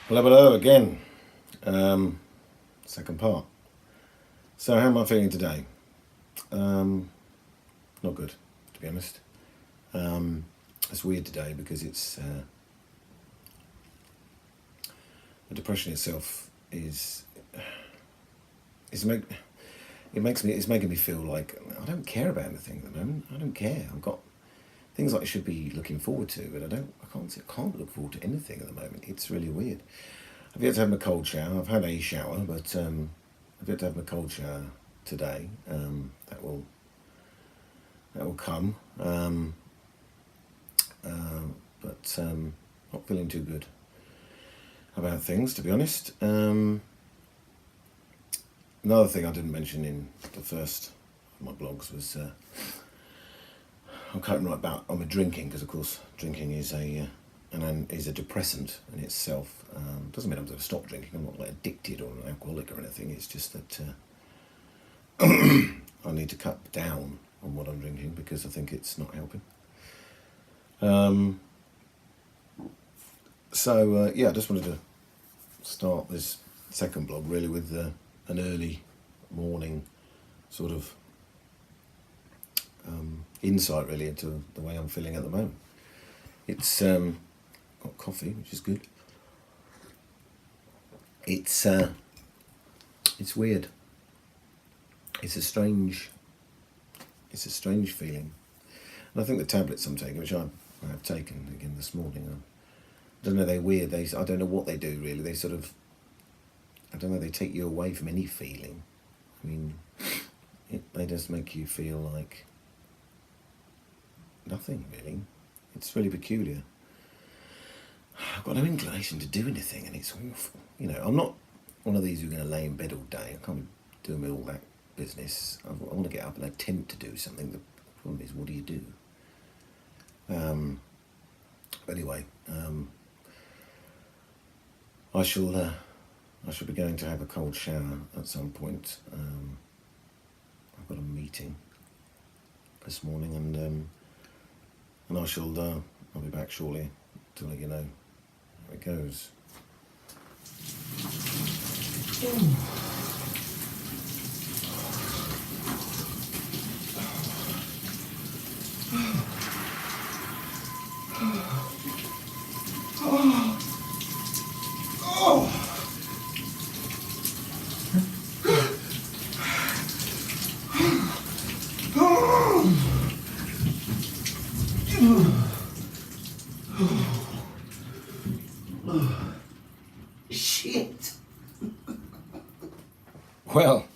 Hello, hello again. Second part. So, how am I feeling today? Um, Not good, to be honest. It's weird today because the depression itself is make it makes me it's making me feel like I don't care about anything at the moment. I don't care. I've got things that I should be looking forward to, but I can't look forward to anything at the moment. It's really weird. I've yet to have my cold shower. I've had a shower, but I've yet to have my cold shower today. That will come. But not feeling too good about things, to be honest. Another thing I didn't mention in the first of my blogs was I'm cutting right about on my drinking because, of course, drinking is a depressant in itself. Doesn't mean I'm going to stop drinking. I'm not like addicted or an alcoholic or anything. It's just that I need to cut down on what I'm drinking because I think it's not helping. I just wanted to start this second blog really with an early morning sort of insight really into the way I'm feeling at the moment. It's got coffee, which is good. It's weird. It's a strange feeling. And I think the tablets I'm taking, which I have taken again this morning, I don't know, they're weird. I don't know what they do really. I don't know, they take you away from any feeling. I mean, they just make you feel like nothing really. It's really peculiar. I've got no inclination to do anything, and it's awful. I'm not one of these who's going to lay in bed all day. I can't be doing all that business. I want to get up and attempt to do something. The problem is, what do you do? Anyway, I shall be going to have a cold shower at some point. I've got a meeting this morning, and I'll be back shortly to let you know how it goes. Shit. Well,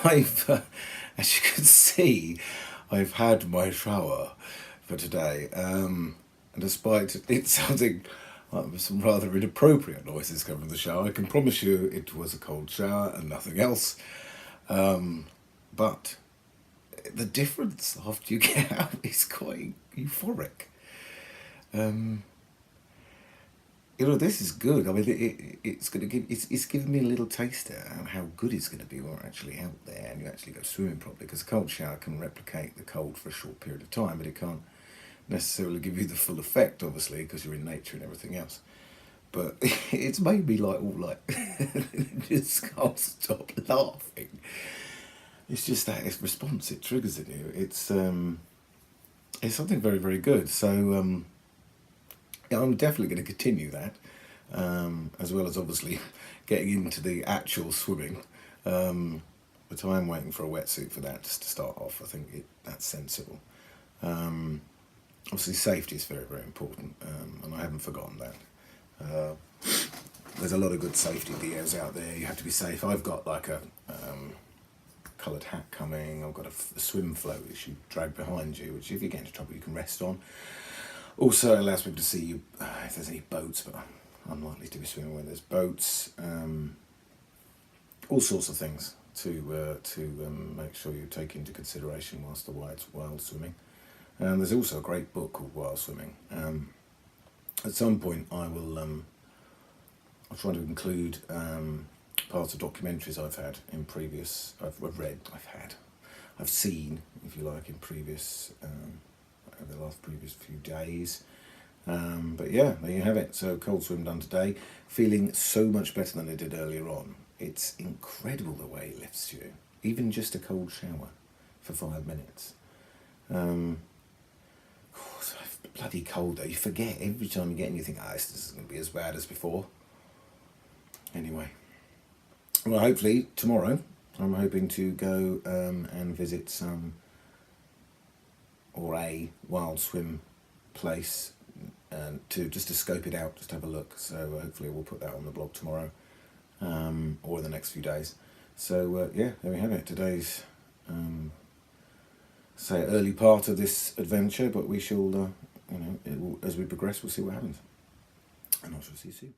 as you can see, I've had my shower for today, and despite it sounding like some rather inappropriate noises coming from the shower, I can promise you it was a cold shower and nothing else. But the difference after you get out is quite euphoric. This is good. I mean, it's giving me a little taster of how good it's going to be when we're actually out there and you actually go swimming properly. Because a cold shower can replicate the cold for a short period of time, but it can't necessarily give you the full effect, obviously, because you're in nature and everything else. But it's made me just can't stop laughing. It's just that it's response it triggers in you. It's something very, very good. So I'm definitely going to continue that, as well as obviously getting into the actual swimming. But I am waiting for a wetsuit for that just to start off. I think that's sensible. Obviously, safety is very, very important, and I haven't forgotten that. There's a lot of good safety videos out there. You have to be safe. I've got like a coloured hat coming. I've got a swim float which you drag behind you, which if you get into trouble you can rest on. Also, it allows people to see you if there's any boats, but I'm unlikely to be swimming when there's boats. All sorts of things to make sure you take into consideration whilst wild swimming. There's also a great book called Wild Swimming. At some point, I'll try to include parts of documentaries I've seen, if you like, in previous over the last previous few days. But yeah, there you have it. So cold swim done today. Feeling so much better than I did earlier on. It's incredible the way it lifts you. Even just a cold shower for 5 minutes. It's bloody cold though. You forget every time you get in, you think, this isn't going to be as bad as before. Anyway. Well, hopefully tomorrow I'm hoping to go and visit some or a wild swim place and to scope it out, just have a look. So hopefully we'll put that on the blog tomorrow or in the next few days. So yeah, there we have it. Today's say early part of this adventure, but we shall as we progress, we'll see what happens, and I shall see you soon.